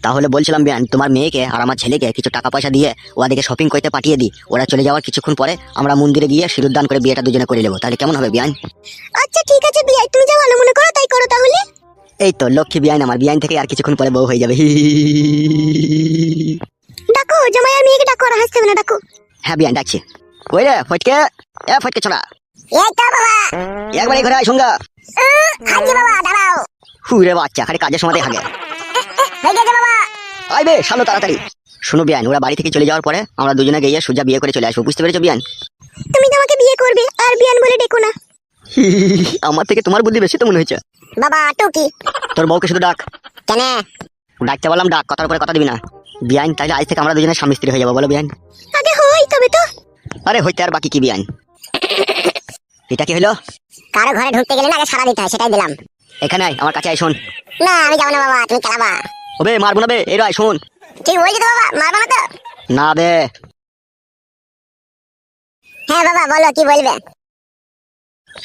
তাহলে বলছিলাম বিয়ান, তোমার মেয়েকে আর আমার ছেলেকে কিছু টাকা পয়সা দিয়ে ওদেরকে শপিং করতে পাঠিয়ে দিই। ওরা চলে যাওয়ার কিছুক্ষণ পরে আমরা মন্দিরে গিয়ে সিঁদুর দান করে বিয়েটা দুজনে করে নেবো। তাহলে কেমন হবে বিয়ান? আচ্ছা ঠিক আছে বিয়াই, তুমি যা ভালো মনে করো তাই করো তাহলে। এই তো লক্ষ্মী বিয়ান, আমার বিয়ান থেকে আর কিছুক্ষণ পরে বউ হয়ে যাবে। ডাকো জামাই আর মেয়েকে ডাকো, আর হাসতে হবে না, ডাকো। হ্যাঁ বিয়ান ডাকছি। কই রে ফটকে, এ ফটকে ছোড়া, এই তো বাবা। একবারই ঘরে আয় সঙ্গা। হাজি বাবা দাঁড়াও। হুরে বাচ্চা, খালি কাজের সময় হাগে। হয়ে গেছে বাবা। আইবে সামনে তাড়াতাড়ি। শোনো বিয়ান, ওরা বাড়ি থেকে চলে যাওয়ার পরে আমরা দুজনে গিয়ে সোজা বিয়ে করে চলে আসবো, বুঝতে পেরেছো বিয়ান? তুমি তো আমাকে বিয়ে করবে আর বিয়ান বলে ডেকো না। আমার থেকে তোমার বুদ্ধি বেশি তো মনে হয়েছে। বাবা টুকি। তোর বউকে শুধু ডাক। কেন? ডাকতে বললাম ডাক, কথার উপরে কথা দিবি না বিয়ান। তাহলে আজ থেকে আমরা দুজনে স্বামী স্ত্রী হয়ে যাবো, বলো বিয়ান? আগে হই তবে তো। আরে হইতে আর বাকি কি বিয়ান? এটা কি হলো? কারো ঘরে ঢুকতে গেলে না আগে সারা দিতে হয়, সেটাই দিলাম। এখানে আয়, আমার কাছে আয়, শোন। না আমি যাবো না বাবা, তুমি চালাবা। ওবে মারবো না বে, এর আয় শোন। ঠিক বলছি তো বাবা, মারবো না তো? না বে। হ্যাঁ বাবা বলো, কি বলবে?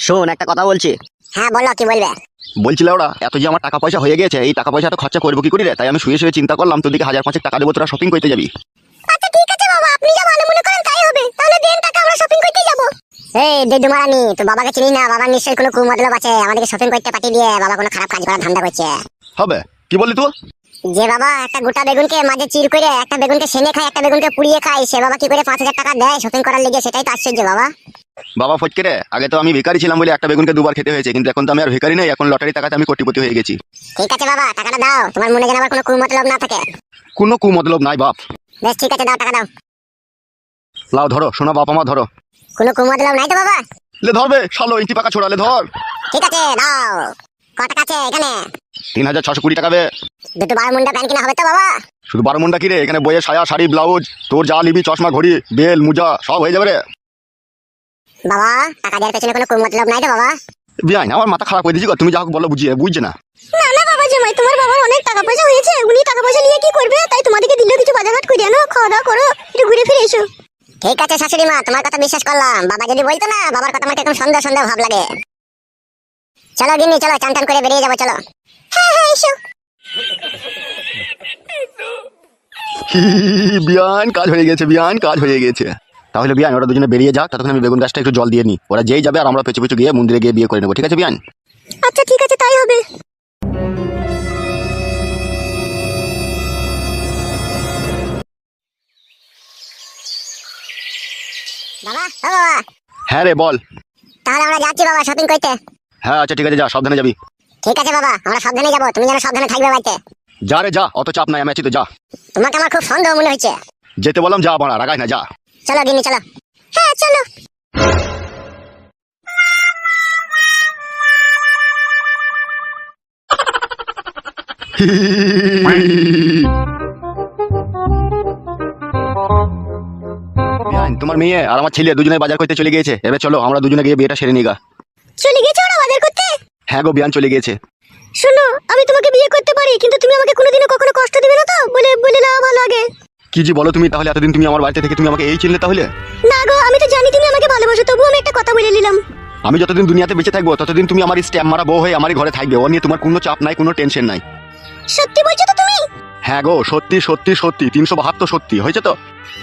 শোন একটা কথা বলছি। হ্যাঁ বলো, কি বলবে? বলছিল ওরা এত যে আমার টাকা পয়সা হয়ে গেছে, এই টাকা পয়সাটা খরচা করবো কি করে রে? তাই আমি শুয়ে শুয়ে চিন্তা করলাম তোদেরকে 1000-5 টাকা দেবো, তোরা শপিং করতে যাবি। আচ্ছা ঠিক আছে বাবা, আপনি যা ভালো মনে করেন তাই হবে। তাহলে দেন টাকা, আমরা শপিং করতে যাব। এই দেদু মারানি, তো বাবাকে চিনি না? বাবার নিশ্চয়ই কোনো কুমতলব আছে, আমাদেরকে শপিং করতে পাঠিয়ে দিয়ে বাবা কোনো খারাপ কাজ করার ধান্দা করছে। হবে কি বললি তুই? যে বাবা একটা গোটা বেগুনকে মাঝে চির করে, একটা বেগুনকে সেনে খায়, একটা বেগুনকে পুড়িয়ে খায়, সে বাবা কি করে 5000 টাকা দেয় শপিং করার লেগে? সেটাই তো আশ্চর্য বাবা। বাবা ফটকে রে, আগে তো আমি ভিখারি ছিলাম বলে একটা বেগুনকে দুবার খেতে হয়েছে, কিন্তু এখন তো আমি আর ভিখারি নেই, এখন লটারি টাকাতে আমি কোটিপতি হয়ে গেছি। ঠিক আছে বাবা, টাকাটা দাও, তোমার মনে যেন আবার কোনো কুমতলব না থাকে। কোনো কুমতলব নাই বাপ। বেশ ঠিক আছে, দাও টাকা দাও। লাও ধরো শোনা বাপ আমার, ধরো। কোনো কুমতলব নাই তো বাবা? লে ধরবে শালো, ইঞ্চি পাকা ছোড়ালে ধর। ঠিক আছে দাও। কত টাকা আছে এখানে? 3620 টাকা বে। দুটো 12 মুন্ডা প্যান্ট কিনা হবে তো বাবা? শুধু 12 মুন্ডা কি রে, এখানে বইয়ের সায়া শাড়ি ব্লাউজ তোর যা নিবি, চশমা ঘড়ি বেল মুজা সব হয়ে যাবে রে। বাবা টাকা দেওয়ার পেছনে কোনো কুমতলব নাই তো বাবা? বিয়াই আমার মাথা খারাপ করে দিয়েছি গো, তুমি যা হোক বলো বুঝছে না। না না বাবা জামাই, তোমার বাবার অনেক টাকা পয়সা হয়েছে, উনি টাকা পয়সা নিয়ে কি করবে? তাই তোমাদেরকে দিলেও কিছু বাজারহাট করে আনো, খাওয়া দাওয়া করো, একটু ঘুরে ফিরে এসো। ঠিক আছে শাশুড়ি মা, তোমার কথা বিশ্বাস করলাম। বাবা যদি বলতো না, বাবার কথা আমার এখন সন্দেহ সন্দেহ ভাব লাগে। চলো গিন্নি চলো, চান টান করে বেরিয়ে যাবো, চলো। হ্যাঁ হ্যাঁ এসো। বিয়ান কাজ হয়ে গেছে, বিয়ান কাজ হয়ে গেছে। তাহলে বিয়ান ওরা দুজনে বেরিয়ে যাক, ততক্ষণ আমি বেগুন গাছটা একটু জল দিয়ে নিই। ওরা যেই যাবে আর আমরা পেছু পেছু গিয়ে মন্দিরে গিয়ে বিয়ে করে নেবো, ঠিক আছে বিয়ান? আচ্ছা ঠিক আছে, তাই হবে। বাবা ও বাবা। হ্যাঁ রে বল। তাহলে আমরা যাচ্ছি বাবা শপিং করতে। হ্যাঁ আচ্ছা ঠিক আছে, যা সাবধানে যাবি। ঠিক আছে বাবা, আমরা সাবধানে যাবো, তুমি যেন সাবধানে থাকবে বাড়িতে। যা রে যা, অত চাপ নাই, আমি আছি তো, যা। তোমাকে আমার খুব সন্দেহ মনে হচ্ছে। যেতে বললাম যা, বাড়া রাগাই না, যা। চলো গিন্নি চলো। হ্যাঁ চলো। বিয়ান তোমার মেয়ে আর আমার ছেলে দুজনে বাজার করতে চলে গিয়েছে, এবার চলো আমরা দুজনে গিয়ে বিয়েটা সেরে নিগা। চলে গেছে ওরা বাজার করতে? হ্যাঁ গো বিয়ান চলে গিয়েছে। শোনো, আমি তোমাকে বিয়ে করতে পারি, কিন্তু তুমি আমাকে কোনোদিনও কখনো কষ্ট দিবে না তো? বলে বলে নাও ভালো আগে। কি জি বলো তুমি? তাহলে এতদিন তুমি আমার বাড়িতে থেকে তুমি আমাকে এই চিনলে তাহলে? না গো, আমি তো জানি তুমি আমাকে ভালোবাসো, তবু আমি একটা কথা বলে নিলাম। আমি যতদিন দুনিয়াতে বেঁচে থাকবো ততদিন তুমি আমার স্ট্যাম্প মারা বউ হয়ে আমারই ঘরে থাকবে, ও নিয়ে তোমার কোনো চাপ নাই, কোনো টেনশন নাই। সত্যি বলছো তো তুমি? হ্যাঁ গো সত্যি সত্যি সত্যি, 372 সত্যি হয়েছে তো।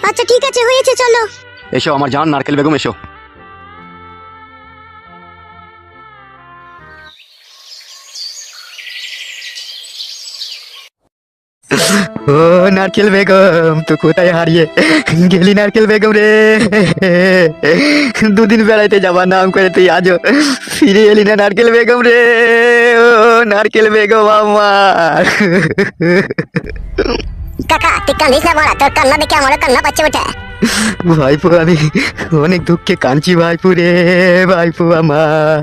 আচ্ছা ঠিক আছে, হয়েছে, চলো। এসো আমার জান নারকেল বেগম, এসো। ও নারকেল বেগম, তো কোথায় হারিয়ে গেলি নারকেল বেগম রে? দুদিন বেড়াইতে যাবার নাম করে তুই আজও ফিরে এলি না নারকেল বেগম রে। ও নারকেল বেগম আমার। কাকা তুই কান্দিস না বড়া, তোর কান্না দেখে আমারও কান্না পাচ্ছে ওঠে। ভাইপো আমি অনেক দুঃখে কাঁদছি ভাইপো রে, ভাইপো আমার।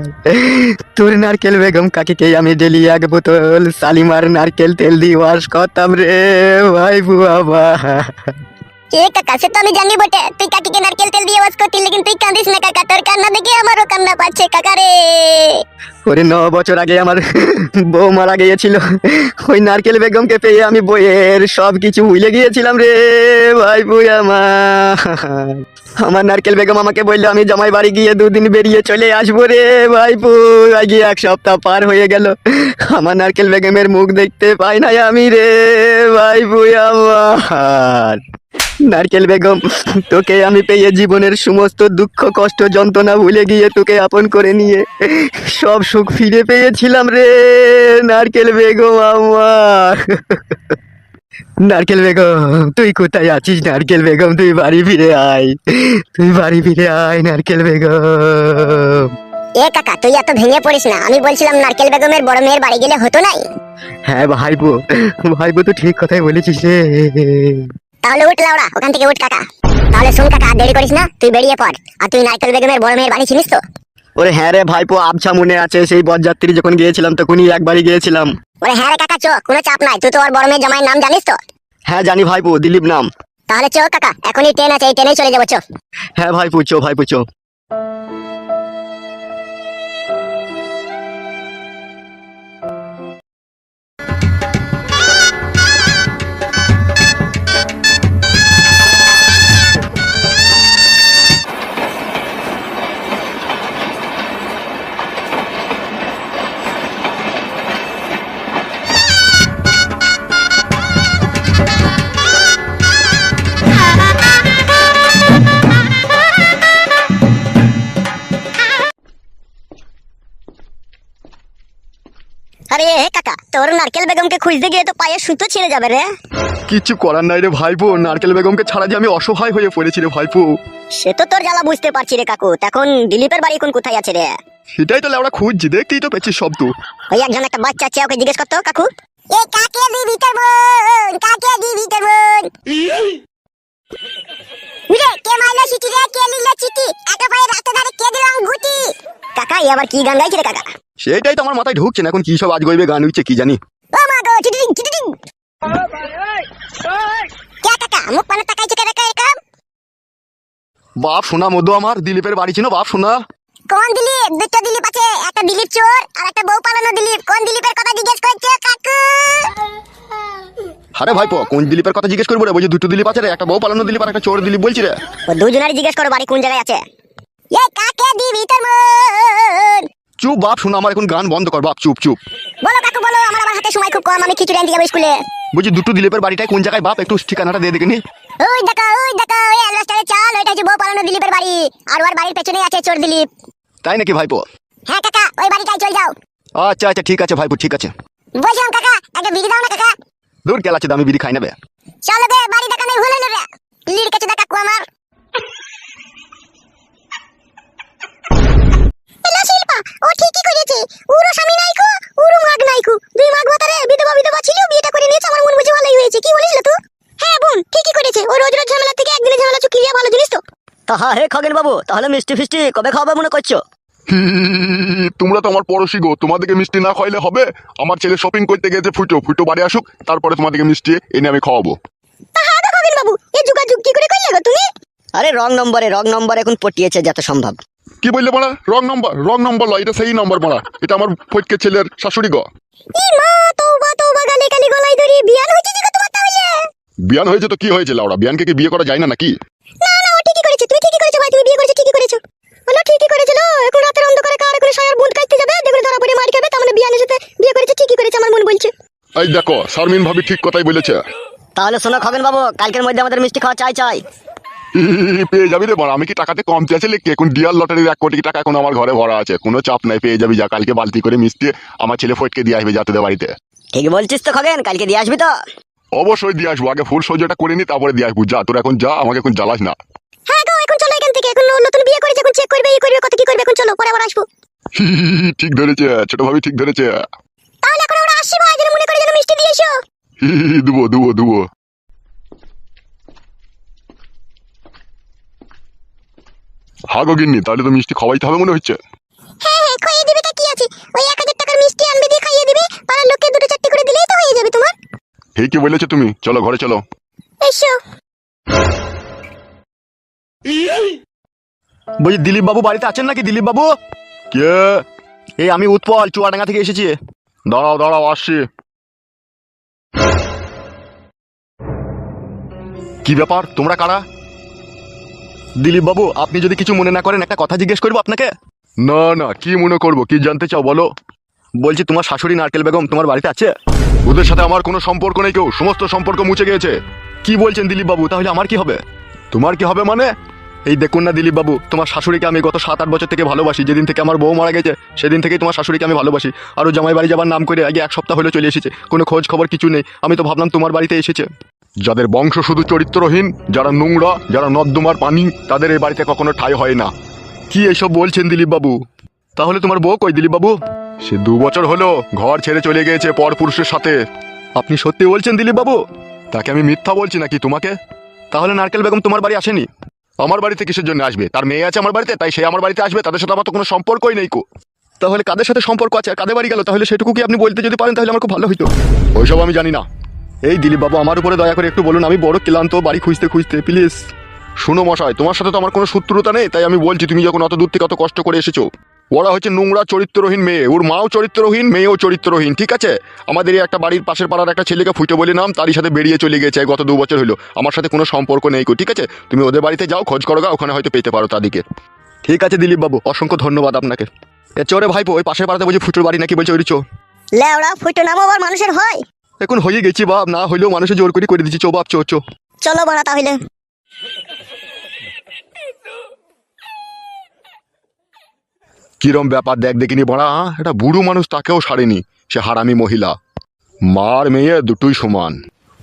তোর নারকেল বেগম কাকিকে আমি ডেলি 1 বোতল শালিমার নারকেল তেল দিয়ে ওয়াশ করতাম রে ভাইপো আমার। এ কাকা সে তো আমি জানি বটে, তুই কাকিকে নারকেল তেল দিয়ে ওয়াশ করতি, কিন্তু তুই কান্দিস না কাকা, তোর কান্না দেখে আমারও কান্না পাচ্ছে কাকা রে। ওরে 9 বছর আগে আমার বউ মারা গিয়েছিল, ওই নারকেল বেগমকে পেয়ে আমি বইয়ের সব কিছু ভুলে গিয়েছিলাম রে ভাইপু আমার নারকেল বেগম আমাকে বললো আমি জামাই বাড়ি গিয়ে 2 দিন বেরিয়ে চলে আসবো রে ভাইপু। আগে 1 সপ্তাহ পার হয়ে গেল, আমার নারকেল বেগমের মুখ দেখতে পাই না আমি রে ভাইপু আমার। নারকেল বেগম, তোকে আমি পেয়ে জীবনের সমস্ত দুঃখ কষ্ট যন্ত্রণা ভুলে গিয়ে তোকে আপন করে নিয়ে সব সুখ ফিরে পেয়েছিলাম রে নারকেল বেগম আমার। নারকেল বেগম তুই কোথায় আছিস? নারকেল বেগম তুই বাড়ি ফিরে আয়, তুই বাড়ি ফিরে আয় নারকেল বেগম। এ কাকা তুই এত ভেঙে পড়িস না, আমি বলছিলাম নারকেল বেগমের বড় মেয়ের বাড়ি গেলে হতো নাই? হ্যাঁ ভাইপো, ভাইপো তো ঠিক কথাই বলেছিস রে। তাহলে উঠ লাউড়া, ওখান থেকে উঠ কাকা। তাহলে শুন কাকা, আর দেরি করিস না, তুই বেরিয়ে পড়। আর তুই নারকেল বেগমের বড় মেয়ের বাড়ি চিনিস তো? ওরে হ্যাঁ রে ভাইপো, আবছা মনে আছে, সেই বরযাত্রী যখন গিয়েছিলাম তখনই একবারই গিয়েছিলাম। ওরে হ্যাঁ রে কাকা, চো, কোনো চাপ নাই। তুই তো ওর বড় মেয়ের জামাইয়ের নাম জানিস তো? হ্যাঁ জানি ভাইপো, দিলীপ নাম। তাহলে চো কাকা, এখনই ট্রেন আছে, এই ট্রেনেই চলে যাবো, চো। হ্যাঁ ভাইপো চো, ভাইপো চো। আরে কাকা, তোর নারকেল বেগমকে খুঁজতে গিয়ে তো পায়ে সুতো ছিঁড়ে যাবে রে। কিচ্ছু করার নাই রে ভাইপো, নারকেল বেগমকে ছাড়া যে আমি অসহায় হয়ে পড়েছি রে ভাইপো। সে তো তোর জ্বালা বুঝতে পারছি রে কাকু। এখন দিলীপের বাড়ি কোন কোথায় আছে রে? সেটাই তো লেওড়া খুঁজছি, দেখতেই তো পেয়েছিস সব তো। ওই একজন একটা বাচ্চা আছে, ওকে জিজ্ঞেস করতো কাকু। এ কাকে দিবি তোর বোন, কাকে দিবি তোর বোন? রে কে মাইলো চিঠি রে, কে লিলো চিঠি? এত পায়ে রাস্তা ধারে কে দিল গুটি? কাকা এই আবার কি গান গাইছে রে কাকা? সেটাই তো আমার মাথায় ঢুকছে না, এখন কি সব আজ গইবে গান হচ্ছে কি জানি। ও মা গো, চিঠি দিন, চিঠি দিন। কে কাকা মুখ পানে তাকাইছে কে রে এরকম? বাপ শোনা মধু আমার, দিলীপের বাড়ি ছিল বাপ শোনা। কোন দিলীপ? দুটো দিলীপ আছে, একটা দিলীপ চোর আর একটা বউ পালানো দিলীপ। কোন দিলীপের কথা জিজ্ঞেস করছে কাকু? আরে ভাইপো, কোন দিলীপের কথা জিজ্ঞেস করবো রে? বলছি 2টো দিলীপ আছে রে, একটা বউ পালানো দিলীপ আর একটা চোর দিলীপ বলছি রে। ও দুজনেরই জিজ্ঞেস করো বাড়ি কোন জায়গায় আছে। এ কাকে দিবি তোর বোন? চুপ বাপ শোনা আমার, এখন গান বন্ধ কর বাপ, চুপ চুপ। বলো কাকু বলো, আমার আবার হাতে সময় খুব কম, আমি খিচুড়ি আনতে যাবো স্কুলে। বলছি 2টো দিলীপের বাড়িটাই কোন জায়গায় বাপ, একটু ঠিকানাটা দিয়ে দেখে নি। ওই দেখো ওই অ্যালবাস্টারে চাল, ওইটা হচ্ছে বউ পালানো দিলীপের বাড়ি। আর ওর বাড়ির পেছনেই আছে চোর দিলীপ। তাই নাকি ভাইপো? হ্যাঁ কাকা, ওই বাড়িটাই চল যাও। আচ্ছা আচ্ছা ঠিক আছে ভাইপো, ঠিক আছে। বলছিলাম কাকা, একটা বিড়ি দাও না কাকা। দূর গেল আছে, দামি বিড়ি খাই নেবে। চলো বে, বাড়ি দেখানোই ভুলে নেবে। লিড় কাছে কাকু আমার। এলা শিল্পা, ও ঠিকই করেছে। উরো স্বামী নাইকো, উরো মাগ নাইকো। 2 মাগ ভাতারে বিধবা বিধবা ছিল, বিয়েটা করে নিয়েছে। আমার মন বুঝে ভালোই হয়েছে। কি বলিস তুই? হ্যাঁ বোন, ঠিকই করেছে। ও রোজ রোজ ঝামেলা থেকে একদিনে ঝামেলা চুকিয়ে ভালো জিনিস তো। তা হ্যাঁ হে খগেন বাবু, তাহলে মিষ্টি ফিষ্টি কবে খাওয়াবে মনে করছো? তোমরা তো আমার পড়োশি গো, তোমাদেরকে মিষ্টি না খাইলে হবে? আমার ছেলে শপিং করতে গেছে, ফুটো ফুটো বাড়ি আসুক, তারপরে তোমাদেরকে মিষ্টি এনে আমি খাওয়াবো। তা হ্যাঁ তো খগেন বাবু, এই যোগাযোগ কি করে করলে গো তুমি? আরে রং নম্বর এখন পটিয়েছে যত সম্ভব। কি বললে মারা? রং নম্বর লয়, এটা সেই নম্বর মারা। এটা আমার ফটকে ছেলের শাশুড়ি গো। ই মা, তওবা গালে গালি গলায় ধরি। বিয়ান হয়েছে যে গো তোমার তাহলে? বিয়ান হয়েছে তো কি হয়েছে লাউড়া? বিয়ানকে কি বিয়ে করা যায় না নাকি? না না, ও ঠিকই করেছে। তুমি ঠিকই করেছো ভাই, তুমি বিয়ে করেছো ঠিকই করেছো। বলো ঠিকই করেছিল। এখন রাতের অন্ধকারে কার করে সায়ার বুঁদ কাটতে যাবে, দেখলে ধরা পড়ে মার খাবে। তার মানে বিয়ানের সাথে বিয়ে করেছে ঠিকই করেছে, আমার মন বলছে। এই দেখো, শারমিন ভাবি ঠিক কথাই বলেছে। তাহলে শোনো খগেন বাবু, কালকের মধ্যে আমাদের মিষ্টি খাওয়া চাই। পেয়ে যাবি রে বড়, আমি কি টাকাতে কমতে আছে লিখি? এখন ডিয়ার লটারির 1 কোটি টাকা এখন আমার ঘরে ভরা আছে, কোনো চাপ নাই, পেয়ে যাবি। যা কালকে বালতি করে মিষ্টি আমার ছেলে ফটকে দিয়ে আসবে যা তোদের বাড়িতে। ঠিক বলছিস তো খগেন, কালকে দিয়ে আসবি তো? অবশ্যই দিয়ে আসবো, আগে ফুল সহ্যটা করে নি তারপরে দিয়ে আসবো। যা তোর এখন যা, আমাকে এখন জ্বালাস না। হ্যাঁ গো, এখন চলো এখান থেকে। এখন ও নতুন বিয়ে করেছে, এখন চেক করবে, এই করবে, কত কি করবে। এখন চলো, পরে আবার আসবো। ঠিক ধরেছে ছোট ভাবি, ঠিক ধরেছে। তাহলে এখন ওরা আসছে ভাই, যেন মনে করে যেন মিষ্টি দিয়ে এসো। দুবো। হাগো গিন্নি, তাহলে তো মিষ্টি খাওয়াইতে হবে মনে হচ্ছে। হ্যাঁ হ্যাঁ, খাইয়ে দিবে তা কি আছে। ওই 1000 টাকার মিষ্টি আনবে, দিয়ে খাইয়ে দিবে। পাড়ার লোককে 2-4টি করে দিলেই তো হয়ে যাবে তোমার। হে কি বলেছো তুমি? চলো ঘরে চলো। এসো। বলছি দিলীপ বাবু বাড়িতে আছেন নাকি? দিলীপ বাবু কে? এই আমি উৎপল চুয়াডাঙ্গা থেকে এসেছি। দাঁড়াও দাঁড়াও আসছি। কি ব্যাপার, তোমরা কারা? দিলীপ বাবু, আপনি যদি কিছু মনে না করেন একটা কথা জিজ্ঞেস করবো আপনাকে। না না, কি মনে করবো, কি জানতে চাও বলো। বলছি তোমার শাশুড়ি নারকেল বেগম তোমার বাড়িতে আছে? ওদের সাথে আমার কোনো সম্পর্ক নেই, কেউ সমস্ত সম্পর্ক মুছে গিয়েছে। কি বলছেন দিলীপ বাবু, তাহলে আমার কি হবে? তোমার কি হবে মানে? এই দেখুন না দিলীপ বাবু, তোমার শাশুড়িকে আমি গত 7-8 বছর থেকে ভালোবাসি। যেদিন থেকে আমার বউ মারা গেছে সেদিন থেকেই তোমার শাশুড়িকে আমি ভালোবাসি। আর ও জামাই বাড়ি যাবার নাম করে আগে 1 সপ্তাহ হলে চলে এসেছে, কোনো খোঁজ খবর কিছু নেই। আমি তো ভাবলাম তোমার বাড়িতে এসেছে। যাদের বংশ শুধু চরিত্রহীন, যারা নোংরা, যারা নর্দমার পানি, তাদের এই বাড়িতে কখনো ঠাঁই হয় না। কি এসব বলছেন দিলীপ বাবু? তাহলে তোমার বউ কই দিলীপ বাবু? সে 2 বছর হলো ঘর ছেড়ে চলে গিয়েছে পর পুরুষের সাথে। আপনি সত্যি বলছেন দিলীপ বাবু? তাকে আমি মিথ্যা বলছি নাকি তোমাকে? তাহলে নারকেল বেগম তোমার বাড়ি আসেনি? আমার বাড়িতে কিসের জন্য আসবে? তার মেয়ে আছে আমার বাড়িতে, তাই সে আমার বাড়িতে আসবে। তাদের সাথে আমার তো কোনো সম্পর্কই নেই কো। তাহলে কাদের সাথে সম্পর্ক আছে আর কাদের বাড়ি গেল, তাহলে সেটুকু কি আপনি বলতে যদি পারেন তাহলে আমার খুব ভালো হইতো। ওইসব আমি জানি না। এই দিলীপ বাবু, আমার উপরে দয়া করে একটু বলুন, আমি বড় ক্লান্ত বাড়ি খুঁজতে খুঁজতে, প্লিজ। শুনো মশাই, তোমার সাথে তো আমার কোনো শত্রুতা নেই, তাই আমি বলছি তুমি যখন অত দূর থেকে অত কষ্ট করে এসেছো। ওরা হচ্ছে নোংরা চরিত্রহীন মেয়ে, ওর মাও চরিত্রহীন, মেয়েও চরিত্রহীন, ঠিক আছে? আমাদের এই একটা বাড়ির পাশের পাড়ার একটা ছেলেকে ফুটে বলে নাম, তারই সাথে বেরিয়ে চলে গেছে গত 2 বছর হলো। আমার সাথে কোনো সম্পর্ক নেই কো, ঠিক আছে? তুমি ওদের বাড়িতে যাও, খোঁজ করো গা, ওখানে হয়তো পেতে পারো তাদেরকে। ঠিক আছে দিলীপ বাবু, অসংখ্য ধন্যবাদ আপনাকে। এ চোরে ভাইপো, ওই পাশের পাড়াতে বলছি ফুটুর বাড়ি নাকি বলছে, ওই চো। লেওড়া ফুটো নামও আবার মানুষের হয়? এখন হয়ে গেছি বাপ, না হইলেও মানুষের জোর করে দিচ্ছি। চো বাপ, চো চো। চলো বড়া তাহলে। কিরম ব্যাপার দেখ দেখিনি বড়া, এটা বুড়ো মানুষ, তাকেও সারেনি, সে হারামি মহিলা। মার মেয়ে দুটোই সমান,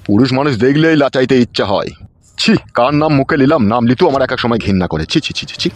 পুরুষ মানুষ দেখলেই লাচাইতে ইচ্ছা হয়। ছি, কার নাম মুখে নিলাম, নাম লিতেও আমার এক এক সময় ঘৃণা করে। ছি ছি ছি ছি ছি।